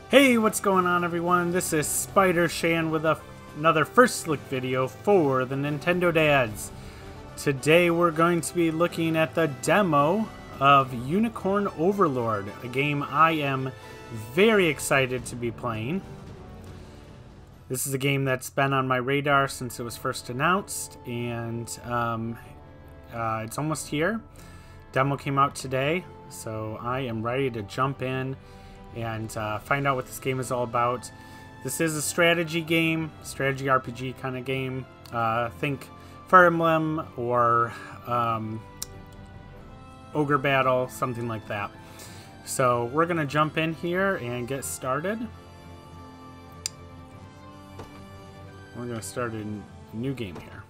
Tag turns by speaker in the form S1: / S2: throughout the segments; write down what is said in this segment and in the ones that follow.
S1: Hey, what's going on everyone? This is Spider Shan with another first look video for the Nintendo Dads. Today we're going to be looking at the demo of Unicorn Overlord, a game I am very excited to be playing. This is a game that's been on my radar since it was first announced, and it's almost here. Demo came out today, so I am ready to jump in and find out what this game is all about. This is a strategy game, strategy RPG kind of game. Think Fire Emblem or Ogre Battle, something like that. So we're gonna jump in here and get started. We're gonna start a new game here.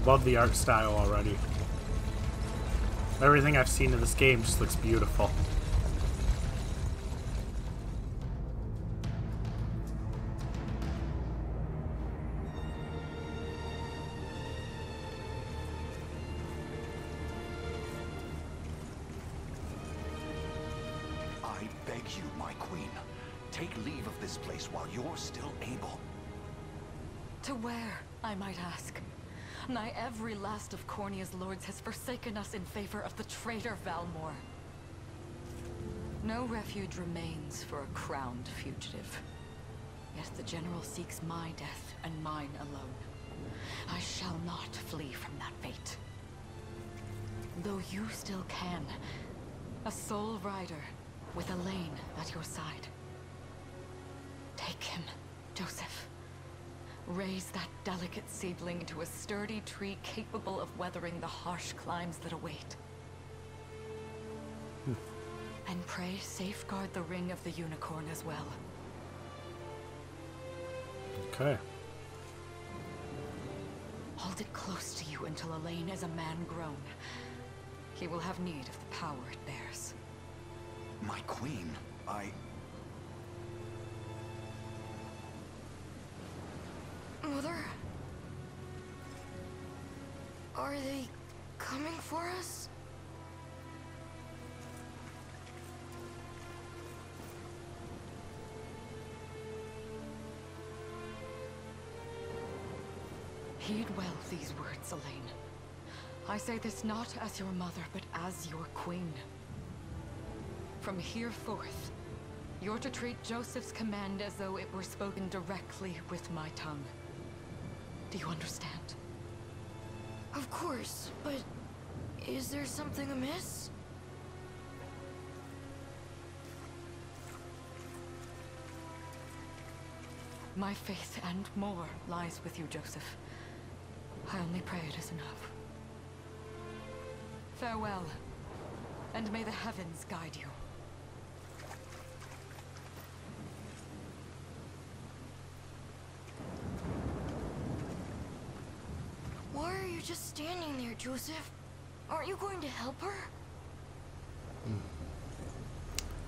S1: Love the art style already. Everything I've seen in this game just looks beautiful.
S2: I beg you, my queen, take leave of this place while you're still able.
S3: To where, I might ask? Nigh every last of Cornia's lords has forsaken us in favor of the traitor Valmore. No refuge remains for a crowned fugitive. Yet the general seeks my death and mine alone. I shall not flee from that fate. Though you still can, a sole rider with Elaine at your side. Take him, Joseph. Raise that delicate seedling into a sturdy tree capable of weathering the harsh climes that await. And pray safeguard the ring of the unicorn as well.
S1: Okay.
S3: Hold it close to you until Elaine is a man grown. He will have need of the power it bears.
S2: My queen,
S4: Mother? Are they coming for us?
S3: Heed well these words, Elaine. I say this not as your mother, but as your queen. From here forth, you're to treat Joseph's command as though it were spoken directly with my tongue. Do you understand?
S4: Of course, but is there something amiss?
S3: My faith and more lies with you, Joseph. I only pray it is enough. Farewell, and may the heavens guide you.
S4: Why are you just standing there, Joseph? Aren't you going to help her?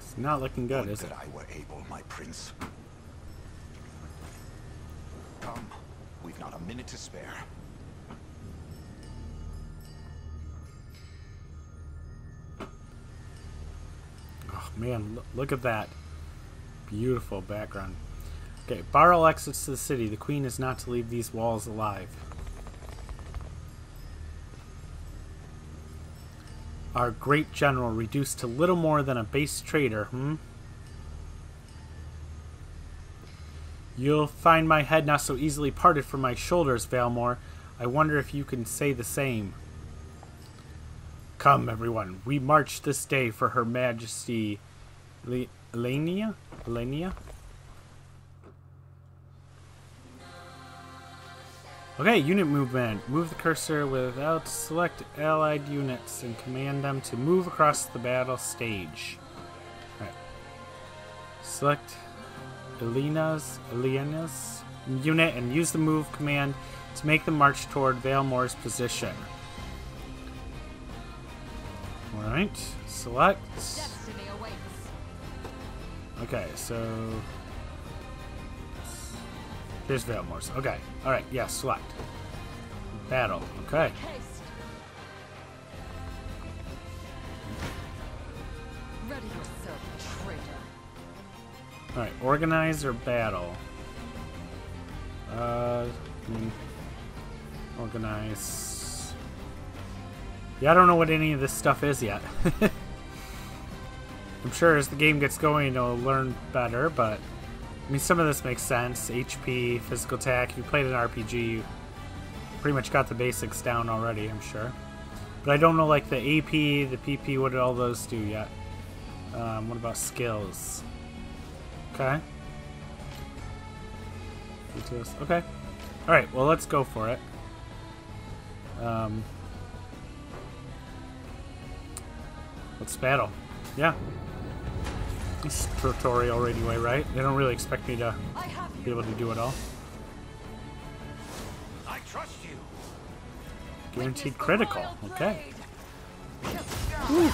S1: It's not looking good,
S2: would
S1: is it?
S2: that I were able, my prince. Come, we've not a minute to spare.
S1: Oh man, look at that. Beautiful background. Okay, Barrel exits to the city. The queen is not to leave these walls alive. Our great general reduced to little more than a base traitor, You'll find my head not so easily parted from my shoulders, Valmore. I wonder if you can say the same. Come, everyone. We march this day for Her Majesty Elenia? Okay, unit movement. Move the cursor without select allied units and command them to move across the battle stage. Alright. Select Elena's unit and use the move command to make them march toward Valmore's position. Alright, select.
S3: Destiny awaits.
S1: Okay, so Here's Vanillaware. Okay. Alright, yeah, select. Battle. Okay.
S3: Haste. Ready yourself, traitor.
S1: Alright, organize or battle? Organize. Yeah, I don't know what any of this stuff is yet. I'm sure as the game gets going, it'll learn better, but I mean, some of this makes sense. HP, physical attack. If you played an RPG, you pretty much got the basics down already, I'm sure. But I don't know, like, the AP, the PP, what did all those do yet? What about skills? Okay. Details. Okay. Alright, well, let's go for it. Let's battle. Yeah. This is tutorial anyway, right? They don't really expect me to be able to do it all.
S2: I trust you.
S1: Guaranteed critical. Okay. Woo.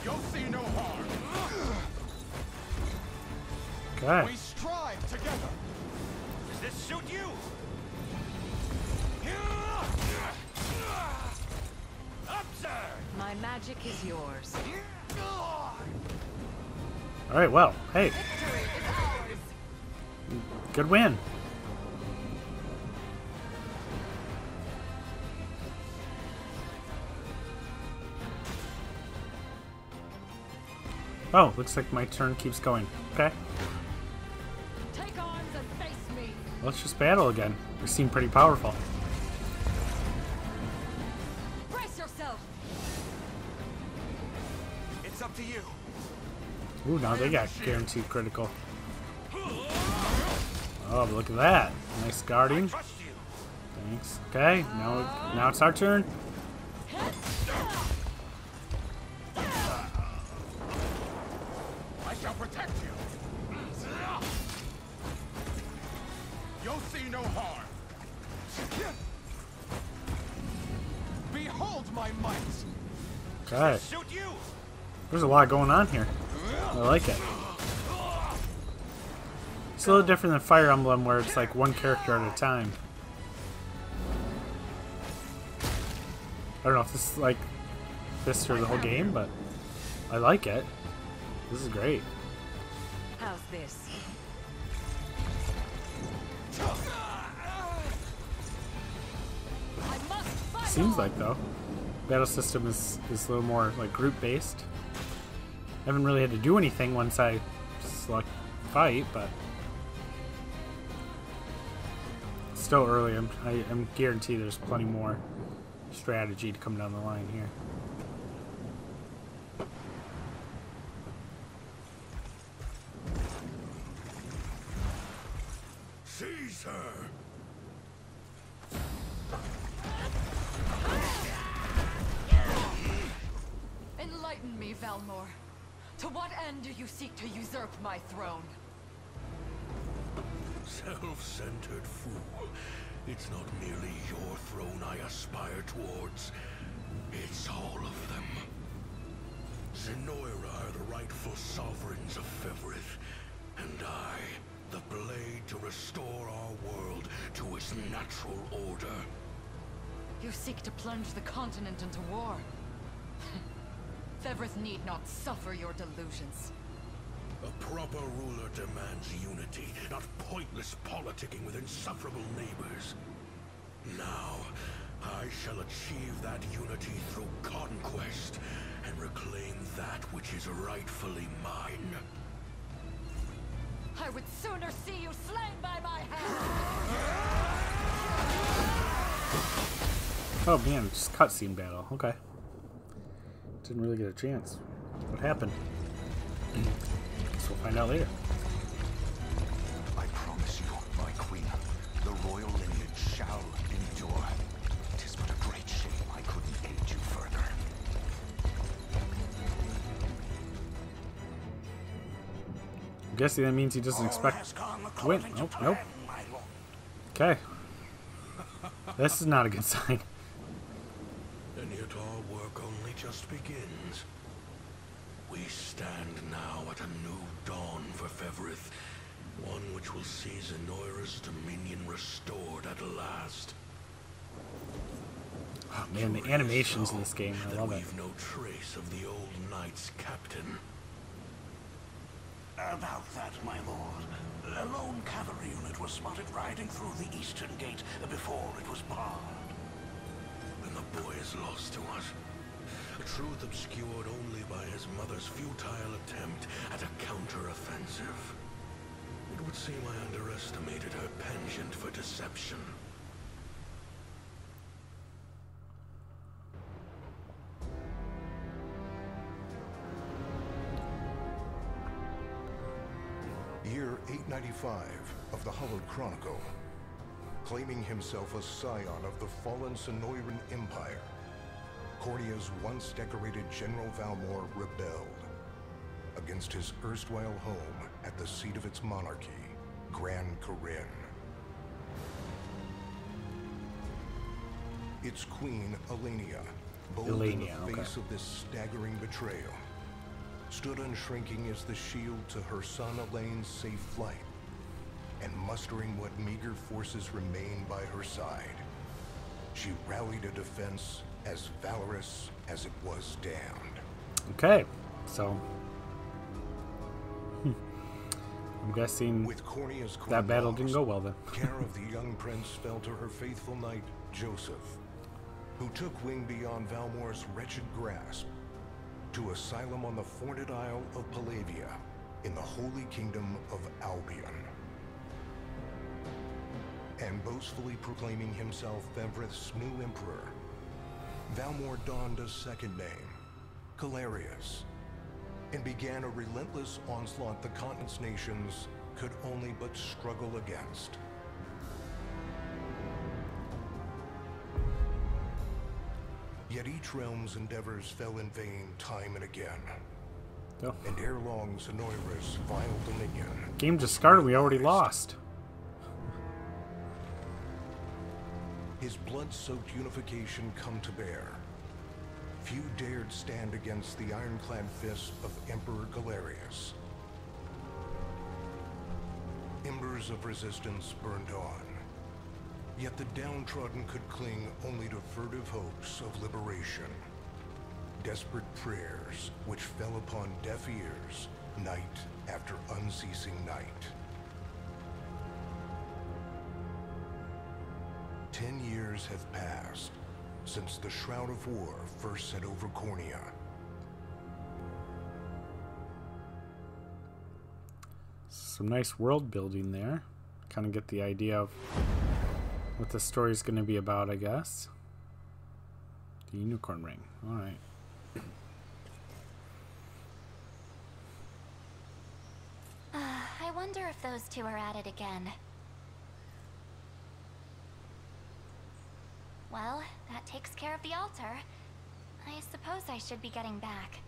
S2: You'll see no harm.
S1: Okay.
S2: We strive together. Does this suit you? Observe.
S3: My magic is yours.
S1: Alright, well, hey.
S3: Victory is ours.
S1: Good win. Oh, looks like my turn keeps going. Okay.
S3: Take arms and face me.
S1: Let's just battle again. They seem pretty powerful.
S3: Brace yourself.
S2: It's up to you.
S1: Ooh, now they got guaranteed critical. Oh, look at that. Nice guarding.
S2: Trust you.
S1: Thanks. Okay, now it's our turn.
S2: I shall protect you. You'll see no harm. Behold my might.
S1: Okay.
S2: Suit you.
S1: There's a lot going on here. I like it. It's a little different than Fire Emblem where it's like one character at a time. I don't know if this is like this through the whole game, but I like it. This is great.
S3: How's this? I must fight
S1: Seems
S3: on.
S1: like though. Battle system is a little more like group based. I haven't really had to do anything once I select fight, but it's still early. I'm guaranteed there's plenty more strategy to come down the line here.
S2: Caesar.
S3: Enlighten me, Valmor. To what end do you seek to usurp my throne?
S5: Self-centered fool. It's not merely your throne I aspire towards. It's all of them. Zenoira are the rightful sovereigns of Fevrith, and I, the blade to restore our world to its natural order.
S3: You seek to plunge the continent into war. Fevrith need not suffer your delusions.
S5: A proper ruler demands unity, not pointless politicking with insufferable neighbors. Now, I shall achieve that unity through conquest and reclaim that which is rightfully mine.
S3: I would sooner see you slain by my hand!
S1: Oh man, just cutscene battle. Okay. Didn't really get a chance. What happened? Guess we'll find out later.
S2: I promise you, my queen, the royal lineage shall endure. 'Tis but a great shame I couldn't aid you further.
S1: I'm guessing that means he doesn't expect to win. Nope, nope. Okay. This is not a good sign.
S5: And yet our work only just begins. We We stand now at a new dawn for Fevrith, one which will see Zenoira's dominion restored at last.
S1: Oh man, the animations in this game, I love it.
S5: We've no trace of the old knight's captain.
S6: About that, my lord. A lone cavalry unit was spotted riding through the eastern gate before it was barred.
S5: Then the boy is lost to us. A truth obscured only by his mother's futile attempt at a counter-offensive. It would seem I underestimated her penchant for deception.
S7: Year 895 of the Hallowed Chronicle. Claiming himself a scion of the fallen Sonoran Empire, Cornia's once decorated General Valmor rebelled against his erstwhile home at the seat of its monarchy, Gran Corinne. Its queen, Elenia, bold in the face of this staggering betrayal, stood unshrinking as the shield to her son Elaine's safe flight, and mustering what meager forces remained by her side, she rallied a defense as valorous as it was damned.
S1: Okay, so I'm guessing
S7: with Cornia's
S1: that battle didn't go well then.
S7: Care of the young prince fell to her faithful knight, Joseph, who took wing beyond Valmor's wretched grasp to asylum on the Forned Isle of Palavia in the Holy Kingdom of Albion. And boastfully proclaiming himself Fevrith's new emperor, Valmor donned a second name, Calarius, and began a relentless onslaught the continent's nations could only but struggle against. Yet each realm's endeavors fell in vain time and again.
S1: Oh.
S7: And ere long, Zenoira's vile dominion...
S1: Game just started, we already lost.
S7: His blood-soaked unification come to bear. Few dared stand against the ironclad fist of Emperor Galerius. Embers of resistance burned on. Yet the downtrodden could cling only to furtive hopes of liberation. Desperate prayers which fell upon deaf ears night after unceasing night. 10 years have passed since the Shroud of War first set over Cornia.
S1: Some nice world building there. Kind of get the idea of what the story's going to be about, I guess. The unicorn ring. Alright.
S8: I wonder if those two are at it again. Well, that takes care of the altar. I suppose I should be getting back.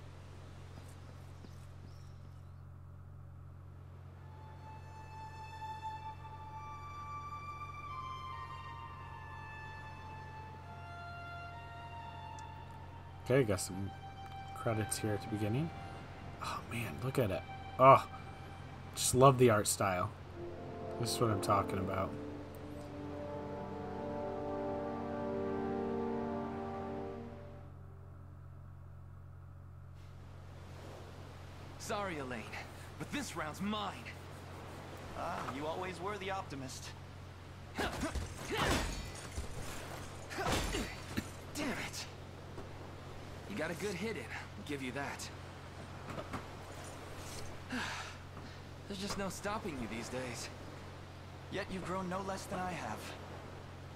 S1: Okay, got some credits here at the beginning. Oh man, look at it. Oh, just love the art style. This is what I'm talking about.
S9: Sorry, Elaine, but this round's mine.
S10: Ah, you always were the optimist.
S9: Damn it. You got a good hit in, I'll give you that. There's just no stopping you these days.
S10: Yet you've grown no less than I have.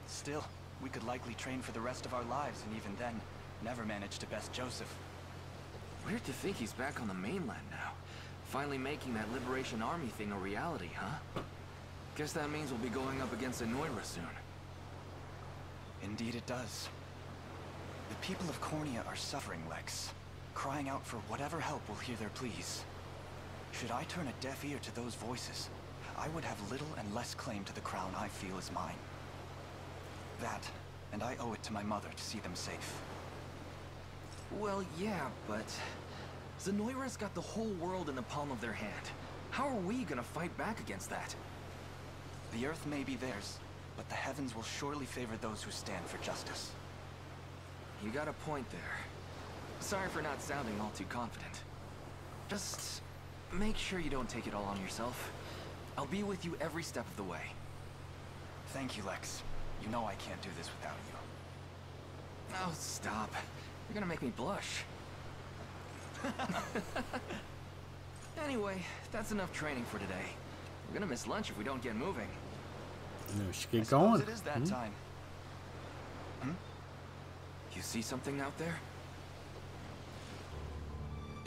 S10: Still, we could likely train for the rest of our lives, and even then, never manage to best Joseph.
S9: Weird to think he's back on the mainland now. Finally making that Liberation Army thing a reality, huh? Guess that means we'll be going up against Zenoira soon.
S10: Indeed it does. The people of Cornia are suffering, Lex. Crying out for whatever help will hear their pleas. Should I turn a deaf ear to those voices, I would have little and less claim to the crown I feel is mine. That, and I owe it to my mother to see them safe.
S9: Well, yeah, but Zenoira's got the whole world in the palm of their hand. How are we gonna fight back against that?
S10: The Earth may be theirs, but the heavens will surely favor those who stand for justice.
S9: You got a point there. Sorry for not sounding all too confident. Just make sure you don't take it all on yourself. I'll be with you every step of the way.
S10: Thank you, Lex. You know I can't do this without you.
S9: Oh, stop. You're gonna make me blush. Anyway, that's enough training for today. We're gonna miss lunch if we don't get moving.
S1: No, she get going.
S10: It is that time.
S9: You see something out there?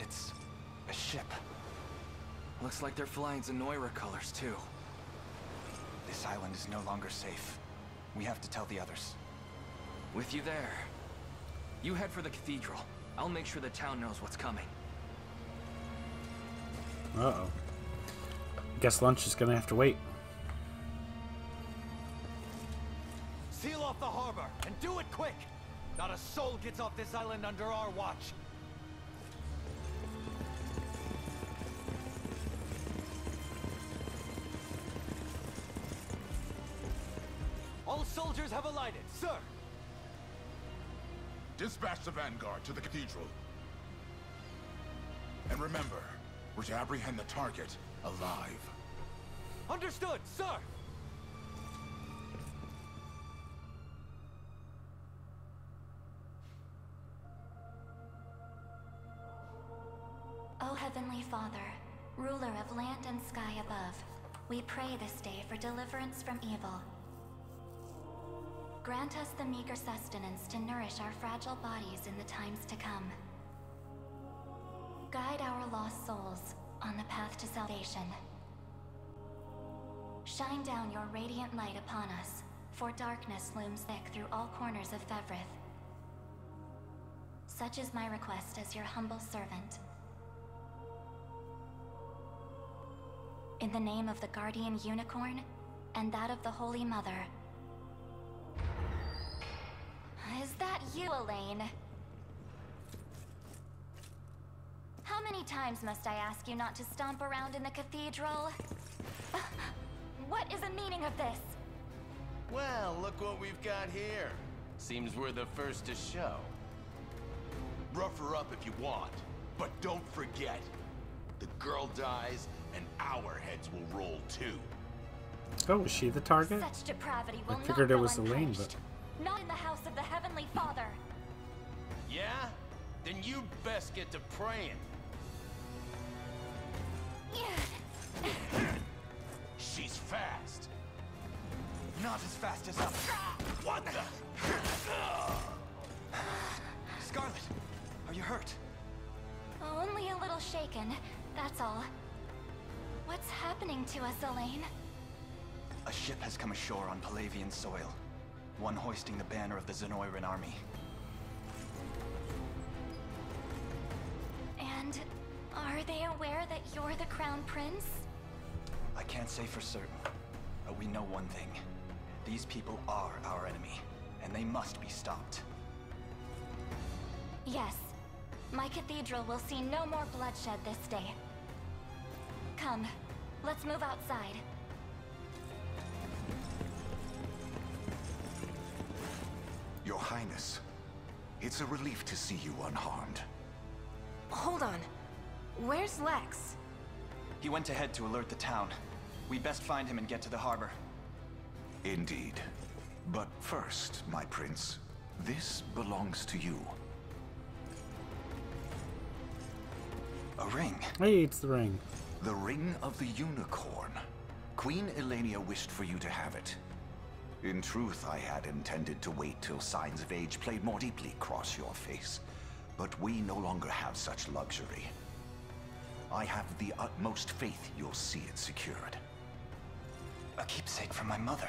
S10: It's a ship.
S9: Looks like they're flying Zenoira colors too.
S10: This island is no longer safe. We have to tell the others.
S9: With you there. You head for the cathedral. I'll make sure the town knows what's coming.
S1: Uh-oh. Guess lunch is gonna have to wait.
S11: Seal off the harbor, and do it quick! Not a soul gets off this island under our watch. All soldiers have alighted, sir!
S2: Dispatch the vanguard to the cathedral. And remember, we're to apprehend the target alive.
S11: Understood, sir!
S8: O Heavenly Father, ruler of land and sky above, we pray this day for deliverance from evil. Grant us the meager sustenance to nourish our fragile bodies in the times to come. Guide our lost souls on the path to salvation. Shine down your radiant light upon us, for darkness looms thick through all corners of Fevrith. Such is my request as your humble servant. In the name of the Guardian Unicorn, and that of the Holy Mother. Is that you, Elaine? How many times must I ask you not to stomp around in the cathedral? What is the meaning of this?
S12: Well, look what we've got here. Seems we're the first to show. Rough her up if you want, but don't forget, the girl dies and our heads will roll too.
S1: Oh, is she the target?
S8: Such depravity will
S1: I figured
S8: not
S1: it was
S8: go
S1: Elaine,
S8: unpunished. Not in the house of the Heavenly Father.
S12: Yeah? Then you'd best get to praying. She's fast.
S10: Not as fast as us.
S12: What the?
S10: Scarlet, are you hurt?
S8: Only a little shaken, that's all. What's happening to us, Elaine?
S10: A ship has come ashore on Palavian soil. One hoisting the banner of the Zenoiran army.
S8: And are they aware that you're the Crown Prince?
S10: I can't say for certain, but we know one thing. These people are our enemy, and they must be stopped.
S8: Yes. My cathedral will see no more bloodshed this day. Come, let's move outside.
S2: Your Highness, it's a relief to see you unharmed.
S13: Hold on. Where's Lex?
S10: He went ahead to alert the town. We best find him and get to the harbor.
S2: Indeed. But first, my prince, this belongs to you.
S10: A ring.
S1: Hey, it's the ring.
S2: The Ring of the Unicorn. Queen Elenia wished for you to have it. In truth, I had intended to wait till signs of age played more deeply across your face. But we no longer have such luxury. I have the utmost faith you'll see it secured.
S10: A keepsake from my mother.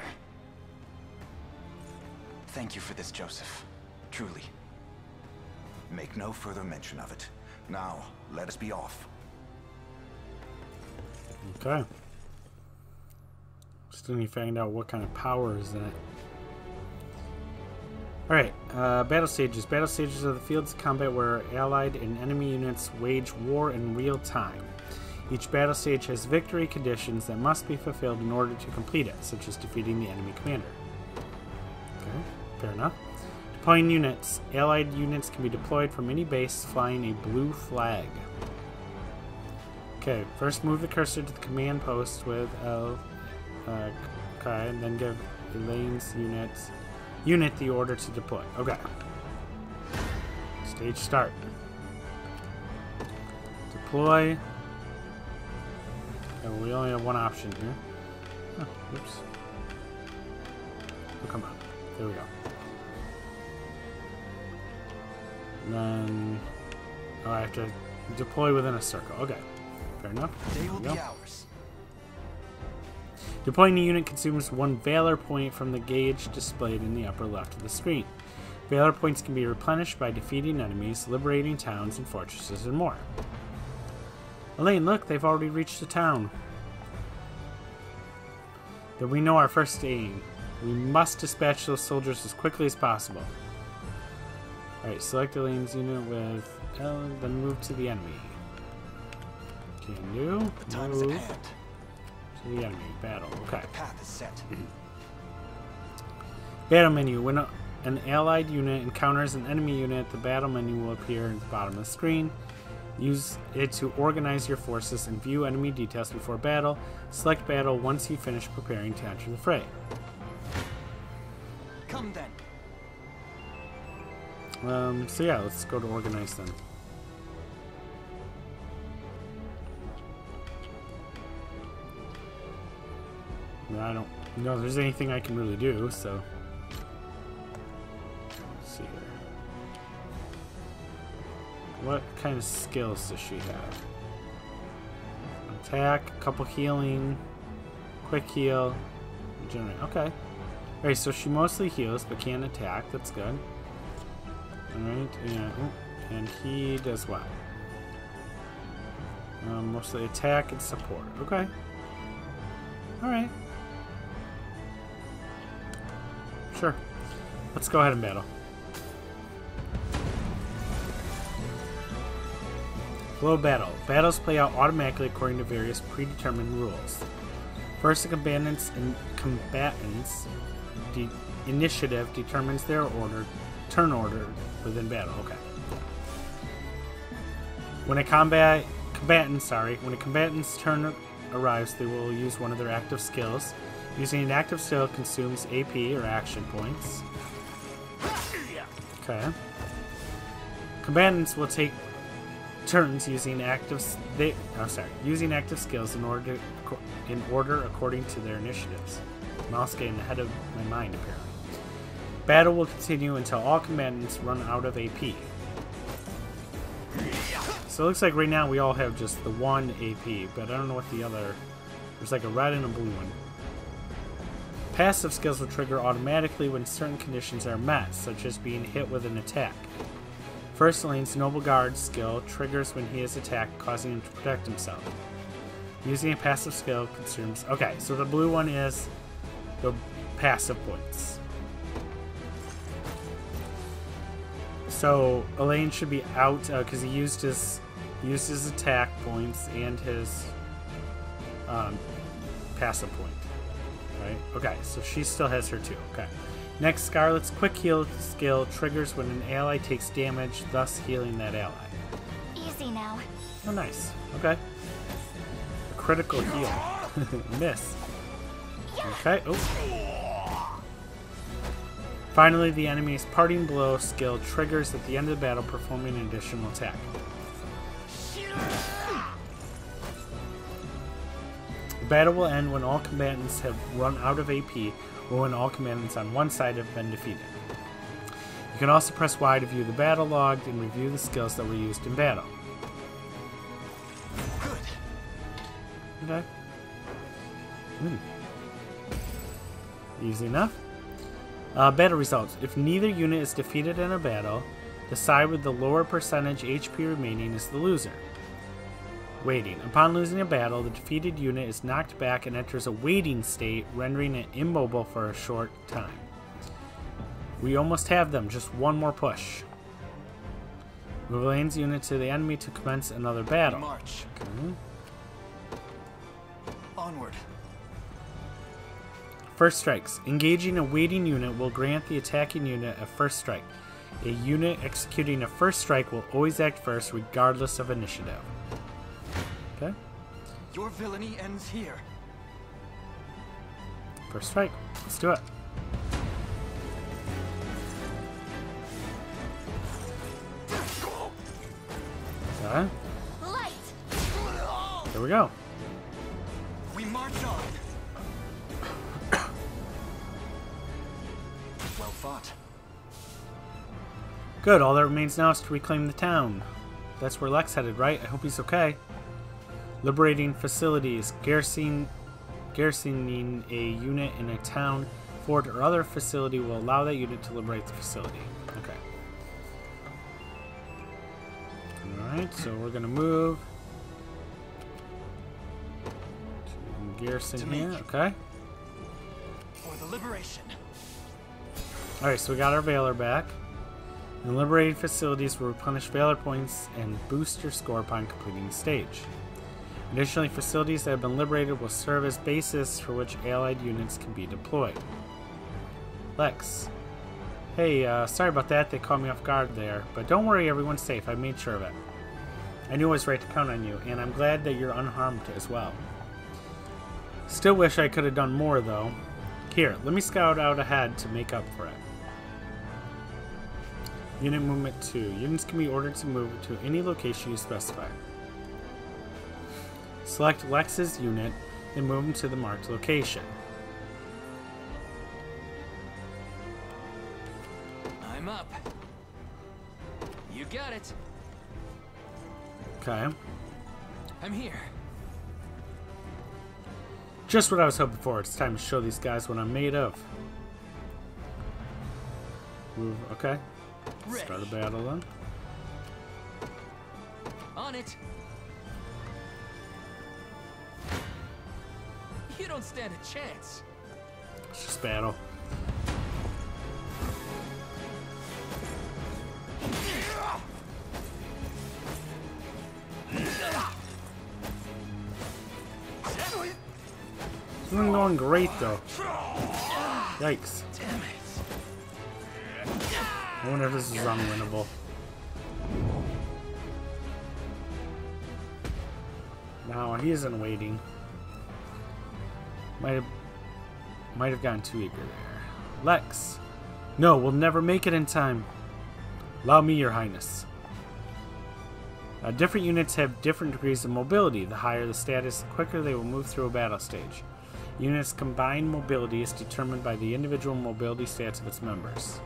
S10: Thank you for this, Joseph. Truly.
S2: Make no further mention of it. Now, let us be off.
S1: Okay. Still need to find out what kind of power is in it. Alright, battle stages. Battle stages are the fields of combat where allied and enemy units wage war in real time. Each battle stage has victory conditions that must be fulfilled in order to complete it, such as defeating the enemy commander. Okay, fair enough. Deploying units. Allied units can be deployed from any base flying a blue flag. Okay, first move the cursor to the command post with L. Okay, and then give Elaine's unit the order to deploy. Okay. Stage start. Deploy. Okay, we only have one option here. Oh, oops. Oh, come on. There we go. And then... oh, I have to deploy within a circle. Okay. Fair enough.
S10: They will be ours.
S1: Deploying a unit consumes 1 Valor point from the gauge displayed in the upper left of the screen. Valor points can be replenished by defeating enemies, liberating towns and fortresses, and more. Elaine, look, they've already reached the town. Then we know our first aim. We must dispatch those soldiers as quickly as possible. Alright, select Elaine's unit with L, then move to the enemy. Can do.
S10: The time is at hand.
S1: To the enemy. Battle. Okay.
S10: The path is set.
S1: Battle menu. When an allied unit encounters an enemy unit, the battle menu will appear at the bottom of the screen. Use it to organize your forces and view enemy details before battle. Select battle once you finish preparing to enter the fray.
S10: Come then.
S1: So yeah, let's go to organize them. I don't know if there's anything I can really do, so let's see here. What kind of skills does she have? Attack, couple healing, quick heal, regenerate. Okay. Alright, so she mostly heals but can attack. That's good. Alright, and he does what? Mostly attack and support. Okay. Alright. Sure. Let's go ahead and battle. Flow battle. Battles play out automatically according to various predetermined rules. First, the combatants initiative determines their turn order within battle. Okay. When a combatant's turn arrives, they will use one of their active skills. Using an active skill consumes AP or action points. Okay. Combatants will take turns using active skills in order according to their initiatives. Mouse getting ahead of my mind apparently. Battle will continue until all combatants run out of AP. So it looks like right now we all have just the 1 AP, but I don't know what the other. There's like a red and a blue one. Passive skills will trigger automatically when certain conditions are met, such as being hit with an attack. First Elaine's Noble Guard skill triggers when he is attacked, causing him to protect himself. Using a passive skill consumes... okay, so the blue one is the passive points. So Elaine should be out because he used his attack points and his passive point. Right? Okay, so she still has her 2. Okay. Next, Scarlet's quick heal skill triggers when an ally takes damage, thus healing that ally.
S8: Easy now.
S1: Oh, nice. Okay. A critical heal. Miss. Okay. Oh. Finally, the enemy's parting blow skill triggers at the end of the battle, performing an additional attack. The battle will end when all combatants have run out of AP, or when all combatants on one side have been defeated. You can also press Y to view the battle log and review the skills that were used in battle. Good. Okay. Easy enough. Battle results. If neither unit is defeated in a battle, the side with the lower percentage HP remaining is the loser. Waiting. Upon losing a battle, the defeated unit is knocked back and enters a waiting state, rendering it immobile for a short time. We almost have them. Just one more push. Move Elaine's unit to the enemy to commence another battle.
S10: March.
S1: Okay.
S10: Onward.
S1: First strikes. Engaging a waiting unit will grant the attacking unit a first strike. A unit executing a first strike will always act first, regardless of initiative. Okay.
S10: Your villainy ends here.
S1: First strike. Let's do it. Okay.
S8: Light.
S1: There we go.
S10: We march on. Well fought.
S1: Good. All that remains now is to reclaim the town. That's where Lex headed, right? I hope he's okay. Liberating facilities. Garrisoning a unit in a town, fort, or other facility will allow that unit to liberate the facility. Okay. Alright, so we're going to move to garrison here. Okay.
S10: For the liberation.
S1: Alright, so we got our Valor back. And liberated facilities will replenish Valor points and boost your score upon completing the stage. Additionally, facilities that have been liberated will serve as bases for which allied units can be deployed. Lex. Hey, sorry about that. They caught me off guard there. But don't worry, everyone's safe. I made sure of it. I knew I was right to count on you, and I'm glad that you're unharmed as well. Still wish I could have done more, though. Here, let me scout out ahead to make up for it. Unit movement 2. Units can be ordered to move to any location you specify. Select Lex's unit and move him to the marked location.
S9: I'm up. You got it.
S1: Okay.
S9: I'm here.
S1: Just what I was hoping for. It's time to show these guys what I'm made of. Move. Okay.
S9: Ready.
S1: Start a battle then.
S9: On it. You don't stand a chance.
S1: It's just battle. This isn't going great though. Yikes.
S9: Damn it.
S1: I wonder if this is unwinnable. No, he isn't waiting. Might have gotten too eager there. Lex. No, we'll never make it in time. Allow me, Your Highness. Different units have different degrees of mobility. The higher the status, the quicker they will move through a battle stage. Units' combined mobility is determined by the individual mobility stats of its members.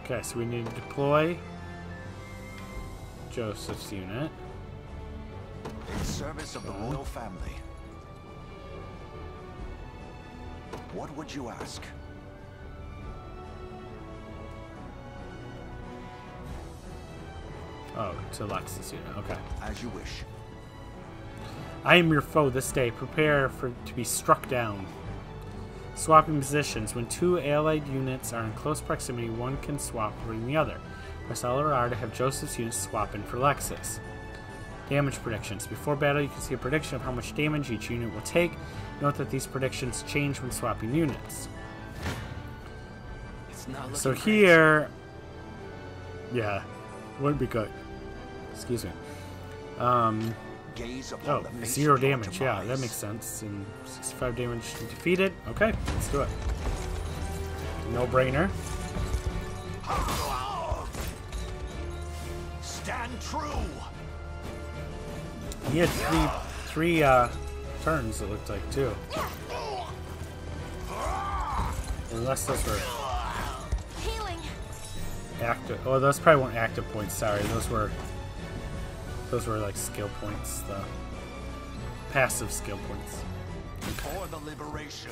S1: Okay, so we need to deploy Joseph's unit.
S2: In service of the royal family. What would you ask?
S1: Oh, to Lex's unit. Okay.
S2: As you wish.
S1: I am your foe this day. Prepare to be struck down. Swapping positions. When two allied units are in close proximity, one can swap for the other. Press L or R to have Joseph's unit swap in for Lex's. Damage predictions. Before battle, you can see a prediction of how much damage each unit will take. Note that these predictions change when swapping units.
S9: It's not
S1: So
S9: looking
S1: here... Yeah, wouldn't be good. Excuse me.
S2: Gaze upon
S1: Oh,
S2: the face
S1: 0
S2: of your
S1: damage. Yeah, that
S2: demise.
S1: makes sense. And 65 damage defeated. Okay, let's do it. No brainer.
S2: Stand true.
S1: He had three turns, it looked like, too. Unless those were
S8: Healing.
S1: active. Oh, those probably weren't active points. Sorry, those were like skill points. The passive skill points.
S2: For the liberation.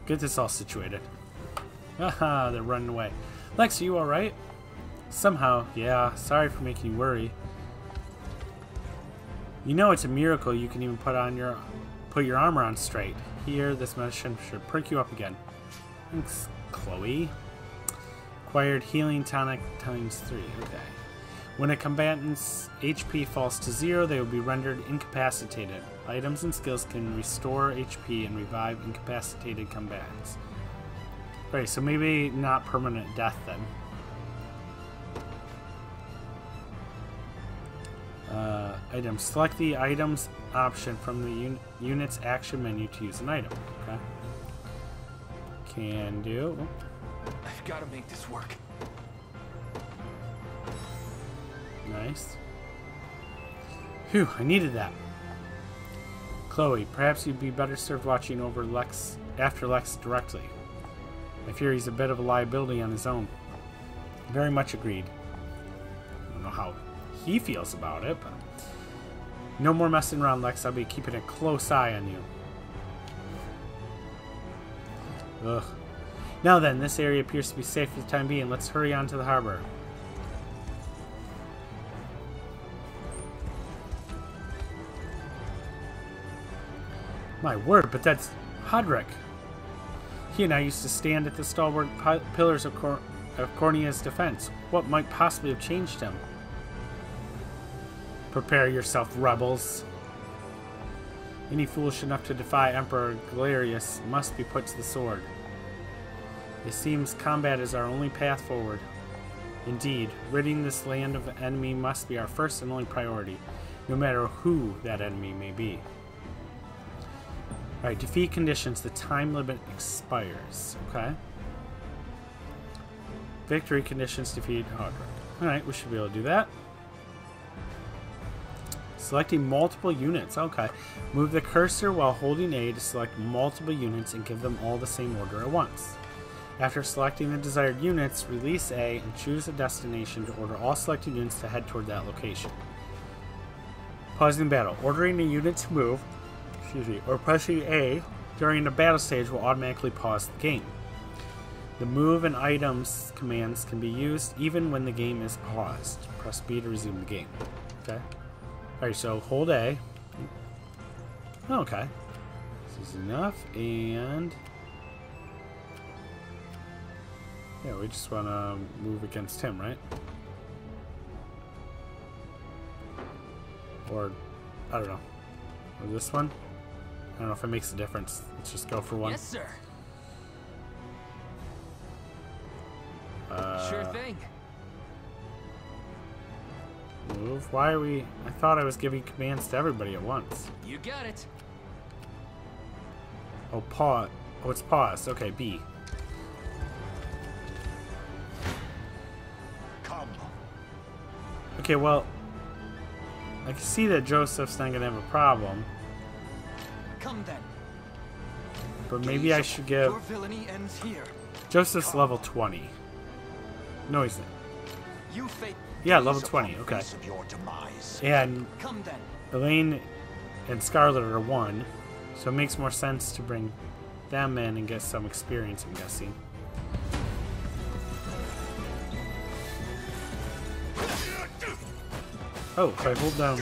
S1: Get this all situated. Haha, they're running away. Lex, are you alright? Somehow, yeah. Sorry for making you worry. You know it's a miracle you can even put your armor on straight. Here, this medicine should perk you up again. Thanks, Chloe. Acquired healing tonic ×3. Okay. When a combatant's HP falls to 0, they will be rendered incapacitated. Items and skills can restore HP and revive incapacitated combatants. Right, so maybe not permanent death then. Items. Select the items option from the unit's action menu to use an item. Okay. Can do.
S9: I've got to make this work.
S1: Nice. Phew, I needed that. Chloe, perhaps you'd be better served watching over after Lex directly. I fear he's a bit of a liability on his own. Very much agreed. I don't know how he feels about it, but... No more messing around, Lex. I'll be keeping a close eye on you. Ugh. Now then, this area appears to be safe for the time being. Let's hurry on to the harbor. My word, but that's Hodrick. He and I used to stand at the stalwart pillars of Cornea's defense. What might possibly have changed him? Prepare yourself, rebels. Any foolish enough to defy Emperor Galerius must be put to the sword. It seems combat is our only path forward. Indeed, ridding this land of the enemy must be our first and only priority, no matter who that enemy may be. Alright, defeat conditions. The time limit expires. Okay. Victory conditions. Defeat Hodrick. Alright, we should be able to do that. Selecting multiple units. Okay. Move the cursor while holding A to select multiple units and give them all the same order at once. After selecting the desired units, release A and choose a destination to order all selected units to head toward that location. Pausing battle. Ordering a unit to move, or pressing A during the battle stage will automatically pause the game. The move and items commands can be used even when the game is paused. Press B to resume the game. Okay. Alright, so hold A. Okay. This is enough, and... yeah, we just want to move against him, right? Or, I don't know. Or this one? I don't know if it makes a difference. Let's just go for one.
S9: Yes, sir. Sure thing.
S1: Move. Why are we... I thought I was giving commands to everybody at once.
S9: You got it.
S1: Oh, pause. Oh, it's pause. Okay, B.
S2: Come.
S1: Okay, well... I can see that Joseph's not going to have a problem.
S11: Come then.
S1: But maybe I should give...
S11: Your villainy ends here.
S1: Joseph's level 20. No, he's not.
S11: You fate.
S1: Yeah, level 20. Okay. And
S11: Come then.
S1: Elaine and Scarlet are 1, so it makes more sense to bring them in and get some experience, I'm guessing. Oh, if I hold down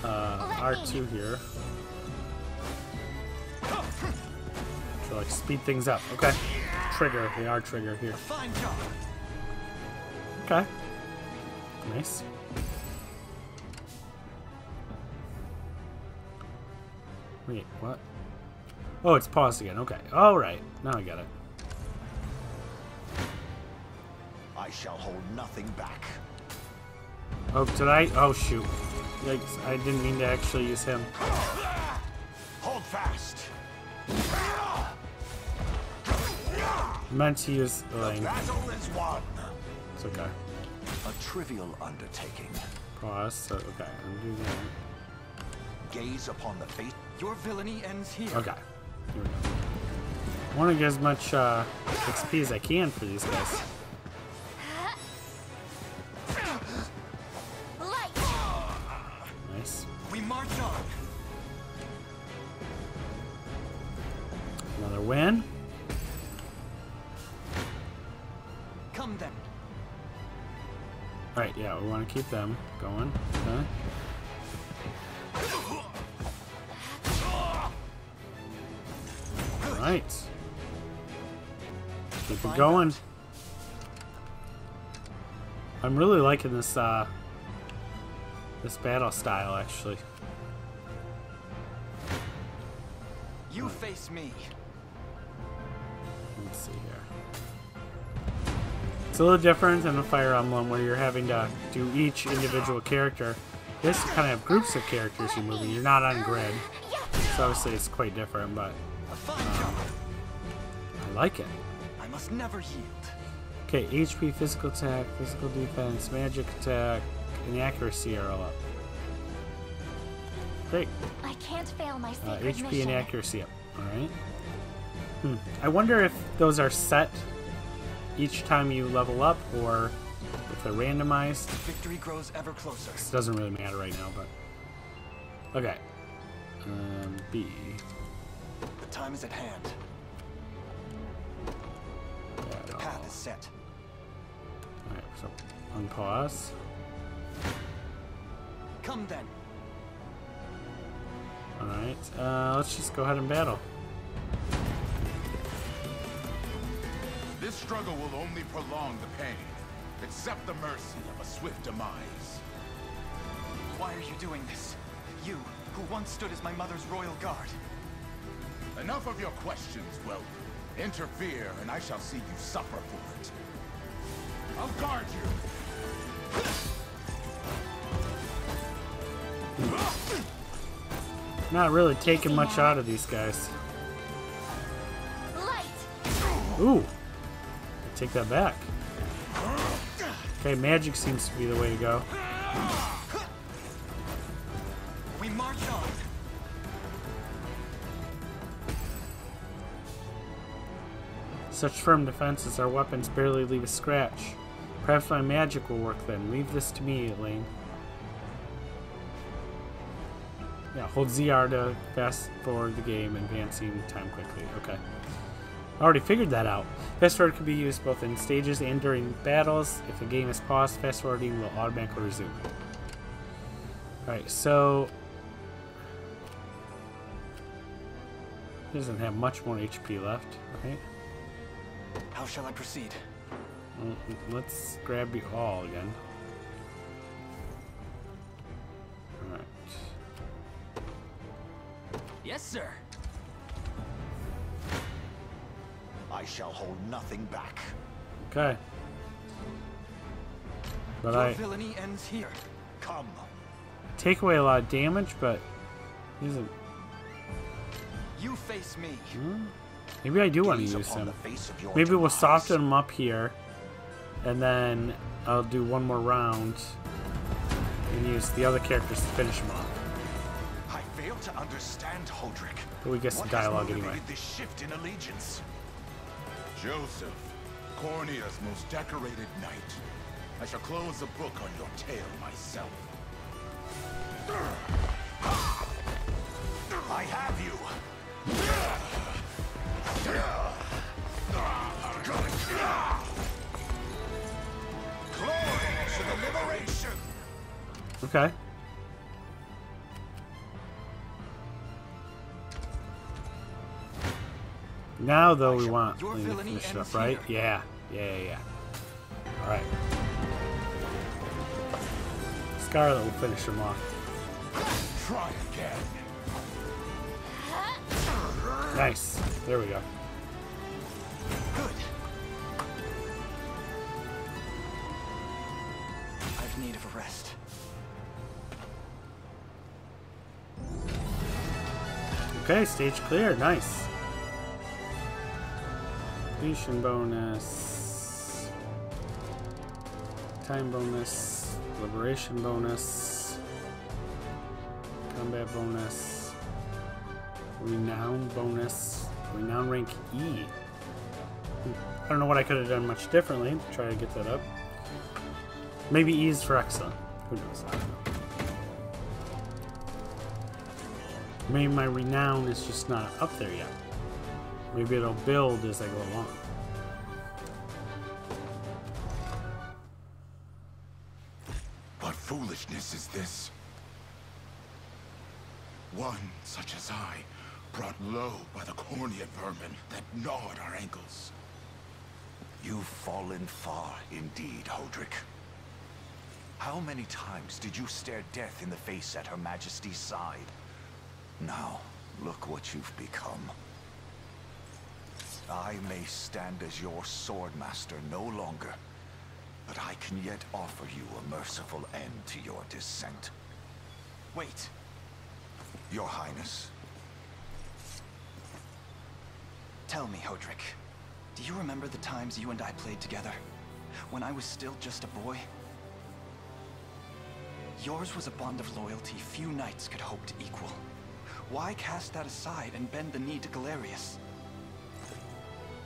S1: R2 here to like speed things up. Okay. Trigger, the R trigger here.
S11: Fine job.
S1: Okay. Nice. Wait, what? Oh, it's paused again. Okay. Alright. Now I got it.
S2: I shall hold nothing back.
S1: Oh, did I? Oh, shoot. Yikes. I didn't mean to actually use him.
S2: Hold fast.
S1: I meant to use Elaine.
S2: Battle is won.
S1: It's okay.
S2: A trivial undertaking.
S1: Pause. So, okay. Undo that.
S2: Gaze upon the face.
S11: Your villainy ends here.
S1: Okay. Here we go. I want to get as much XP as I can for these guys. Nice.
S11: We march on.
S1: Another win.
S11: Come then.
S1: Alright, yeah, we want to keep them going. Okay. Alright. Keep it going. I'm really liking this this battle style, actually.
S10: You face me.
S1: Let's see here. It's a little different than the Fire Emblem where you're having to do each individual character. This you kind of have groups of characters you're moving. You're not on grid. So obviously it's quite different, but I like it.
S10: I must never yield.
S1: Okay, HP, physical attack, physical defense, magic attack, and accuracy are all up. Great.
S8: I can't fail my sacred
S1: HP
S8: mission.
S1: and accuracy up. Alright. I wonder if those are set each time you level up, or if they're randomized.
S10: Victory grows ever closer.
S1: This doesn't really matter right now, but... Okay. B.
S10: The time is at hand. The path is set.
S1: Alright, so unpause.
S10: Come then.
S1: Alright, let's just go ahead and battle.
S12: This struggle will only prolong the pain. Accept the mercy of a swift demise.
S10: Why are you doing this? You, who once stood as my mother's royal guard.
S12: Enough of your questions, Whelp. Interfere, and I shall see you suffer for it. I'll guard you.
S1: Not really taking much out of these guys.
S8: Light.
S1: Ooh. Take that back. Okay, magic seems to be the way to go.
S10: We march on.
S1: Such firm defenses, our weapons barely leave a scratch. Perhaps my magic will work then. Leave this to me, Elaine. Yeah, hold ZR to fast forward the game, advancing time quickly. Okay. I already figured that out. Fast forward can be used both in stages and during battles. If the game is paused, fast forwarding will automatically resume. Alright, so... He doesn't have much more HP left, right?
S10: How shall I proceed?
S1: Well, let's grab you all again. Alright.
S10: Yes, sir.
S2: I shall hold nothing back.
S1: Okay. But
S10: Your villainy ends here.
S2: Come.
S1: Take away a lot of damage, but he's a...
S10: You face me.
S1: Maybe I do want to use him. Maybe we'll soften him up here, and then I'll do one more round and use the other characters to finish him off.
S2: I fail to understand, Hodrick.
S1: But we get some dialogue anyway.
S2: This shift in allegiance.
S12: Joseph, Cornea's most decorated knight. I shall close the book on your tale myself.
S2: I have you. Glory to the liberation.
S1: Okay. Now, though, we want to finish it up, right? Yeah. All right. Scarlet will finish him off.
S12: Try again.
S1: Nice. There we go.
S10: Good. I've need of a rest.
S1: Okay, stage clear. Nice. Completion bonus. Time bonus. Liberation bonus. Combat bonus. Renown bonus. Renown rank E. I don't know what I could have done much differently to try to get that up. Maybe E is for excellent. Who knows? I don't know. Maybe my renown is just not up there yet. Maybe it'll build as I go along.
S12: What foolishness is this? One such as I, brought low by the Cornea vermin that gnawed our ankles.
S2: You've fallen far indeed, Hodrick. How many times did you stare death in the face at Her Majesty's side? Now, look what you've become. I may stand as your swordmaster no longer, but I can yet offer you a merciful end to your descent.
S10: Wait.
S2: Your Highness.
S10: Tell me, Hodrick, do you remember the times you and I played together? When I was still just a boy? Yours was a bond of loyalty few knights could hope to equal. Why cast that aside and bend the knee to Galerius?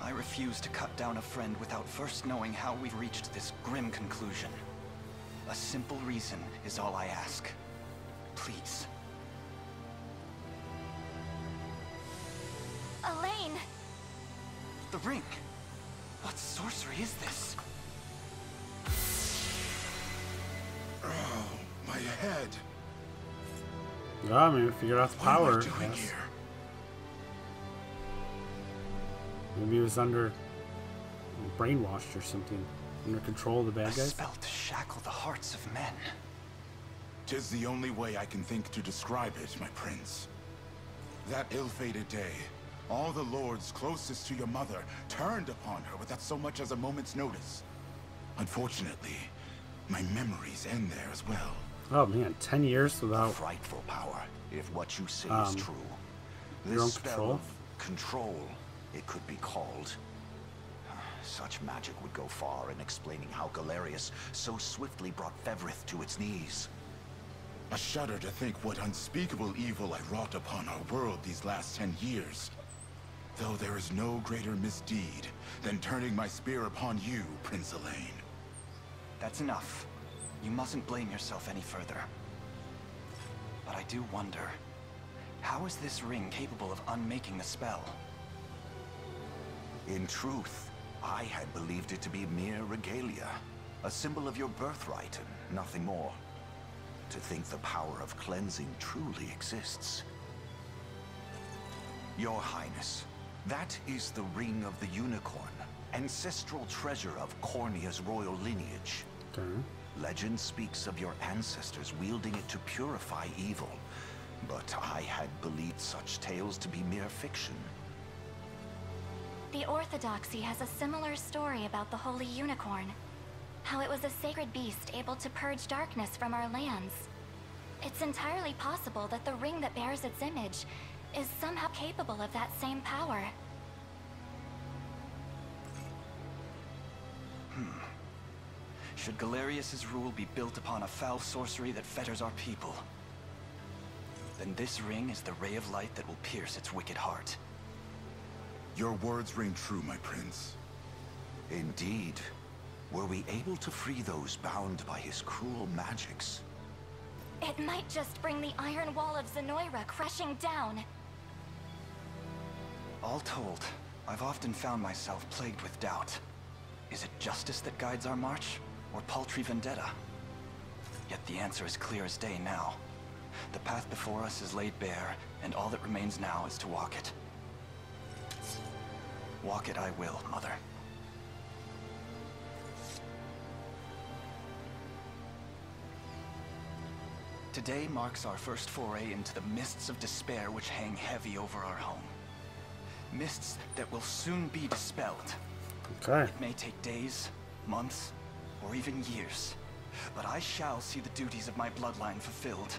S10: I refuse to cut down a friend without first knowing how we've reached this grim conclusion. A simple reason is all I ask. Please.
S8: Elaine!
S10: The ring! What sorcery is this?
S5: Oh, my head.
S1: Yeah, I mean, figured out the power.
S5: What am I doing here?
S1: Maybe he was under brainwashed or something. Under control of the bad
S10: A
S1: guys.
S10: spell to shackle the hearts of men.
S14: 'Tis the only way I can think to describe it, my prince. That ill-fated day, all the lords closest to your mother turned upon her without so much as a moment's notice. Unfortunately, my memories end there as well.
S1: Oh man, 10 years without...
S2: Frightful power, if what you say is true.
S1: your own
S2: This spell
S1: control?
S2: of control, it could be called. Such magic would go far in explaining how Galerius so swiftly brought Fevrith to its knees.
S14: I shudder to think what unspeakable evil I wrought upon our world these last 10 years. Though there is no greater misdeed than turning my spear upon you, Prince Elaine.
S10: That's enough. You mustn't blame yourself any further. But I do wonder, how is this ring capable of unmaking the spell?
S2: In truth, I had believed it to be mere regalia, a symbol of your birthright and nothing more. To think the power of cleansing truly exists. Your Highness, that is the Ring of the Unicorn, ancestral treasure of Cornia's royal lineage.
S1: Okay.
S2: Legend speaks of your ancestors wielding it to purify evil, but I had believed such tales to be mere fiction.
S8: The Orthodoxy has a similar story about the Holy Unicorn. How it was a sacred beast able to purge darkness from our lands. It's entirely possible that the ring that bears its image is somehow capable of that same power.
S10: Should Galerius's rule be built upon a foul sorcery that fetters our people, then this ring is the ray of light that will pierce its wicked heart.
S14: Your words ring true, my prince.
S2: Indeed. Were we able to free those bound by his cruel magics?
S8: It might just bring the iron wall of Zenoira crashing down.
S10: All told, I've often found myself plagued with doubt. Is it justice that guides our march, or paltry vendetta? Yet the answer is clear as day now. The path before us is laid bare, and all that remains now is to walk it. Walk it I will, Mother. Today marks our first foray into the mists of despair which hang heavy over our home. Mists that will soon be dispelled.
S1: Okay.
S10: It may take days, months, or even years, but I shall see the duties of my bloodline fulfilled,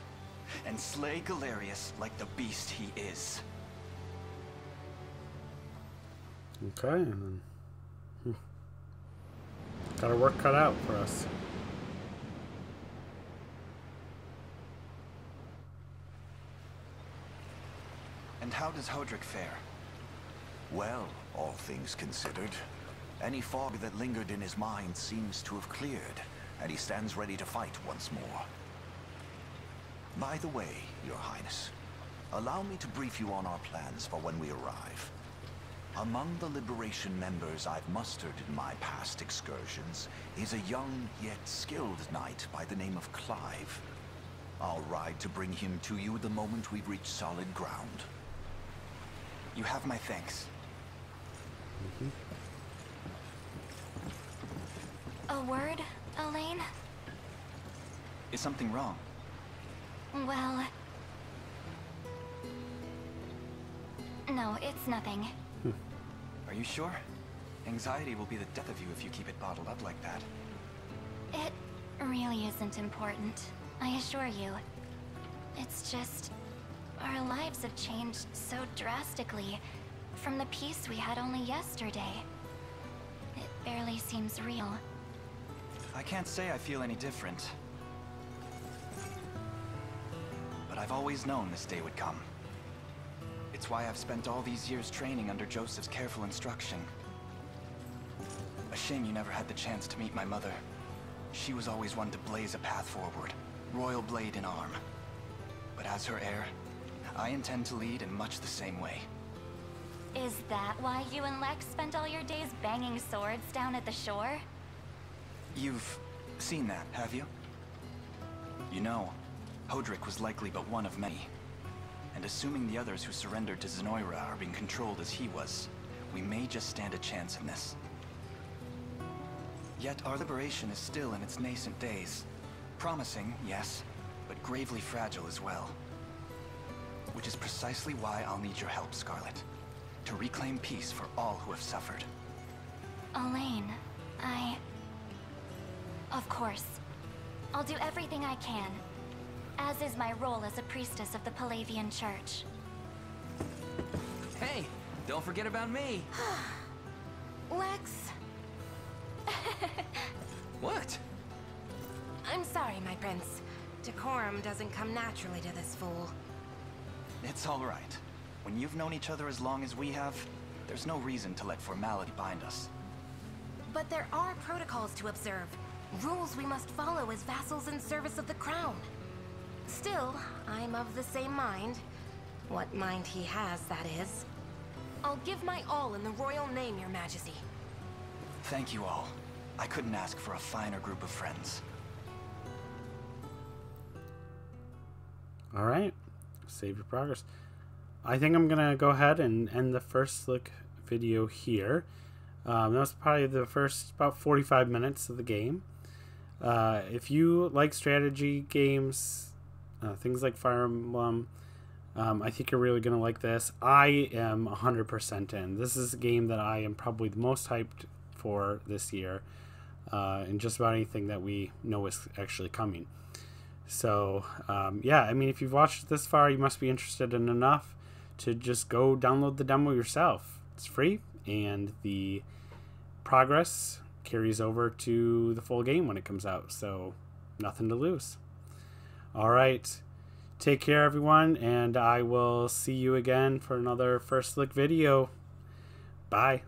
S10: and slay Galerius like the beast he is.
S1: Okay, and then... Got our work cut out for us.
S10: And how does Hodrick fare?
S2: Well, all things considered, any fog that lingered in his mind seems to have cleared, and he stands ready to fight once more. By the way, Your Highness, allow me to brief you on our plans for when we arrive. Among the Liberation members I've mustered in my past excursions is a young yet skilled knight by the name of Clive. I'll ride to bring him to you the moment we've reached solid ground.
S10: You have my thanks.
S8: A word, Elaine?
S10: Is something wrong?
S8: Well... No, it's nothing.
S10: Are you sure? Anxiety will be the death of you if you keep it bottled up like that.
S8: It really isn't important, I assure you. It's just... our lives have changed so drastically from the peace we had only yesterday. It barely seems real.
S10: I can't say I feel any different. But I've always known this day would come. It's why I've spent all these years training under Joseph's careful instruction. A shame you never had the chance to meet my mother. She was always one to blaze a path forward, royal blade in arm. But as her heir, I intend to lead in much the same way.
S8: Is that why you and Lex spent all your days banging swords down at the shore?
S10: You've seen that, have you? You know, Hodrick was likely but one of many. And assuming the others who surrendered to Zenoira are being controlled as he was, we may just stand a chance in this. Yet our liberation is still in its nascent days. Promising, yes, but gravely fragile as well. Which is precisely why I'll need your help, Scarlet. To reclaim peace for all who have suffered.
S8: Elaine, Of course. I'll do everything I can. As is my role as a priestess of the Palavian Church.
S9: Hey, don't forget about me.
S13: Lex.
S9: What?
S13: I'm sorry, my prince. Decorum doesn't come naturally to this fool.
S10: It's all right. When you've known each other as long as we have, there's no reason to let formality bind us.
S13: But there are protocols to observe. Rules we must follow as vassals in service of the crown. Still, I'm of the same mind. What mind he has, that is. I'll give my all in the royal name, your majesty.
S10: Thank you all. I couldn't ask for a finer group of friends.
S1: Alright. Save your progress. I think I'm going to go ahead and end the first look video here. That was probably the first about 45 minutes of the game. If you like strategy games, things like Fire Emblem, I think you're really going to like this. I am 100% in. This is a game that I am probably the most hyped for this year, and just about anything that we know is actually coming. So, yeah, I mean, if you've watched this far, you must be interested in enough to just go download the demo yourself. It's free, and the progress carries over to the full game when it comes out, so nothing to lose. All right, take care, everyone, and I will see you again for another First Look video. Bye.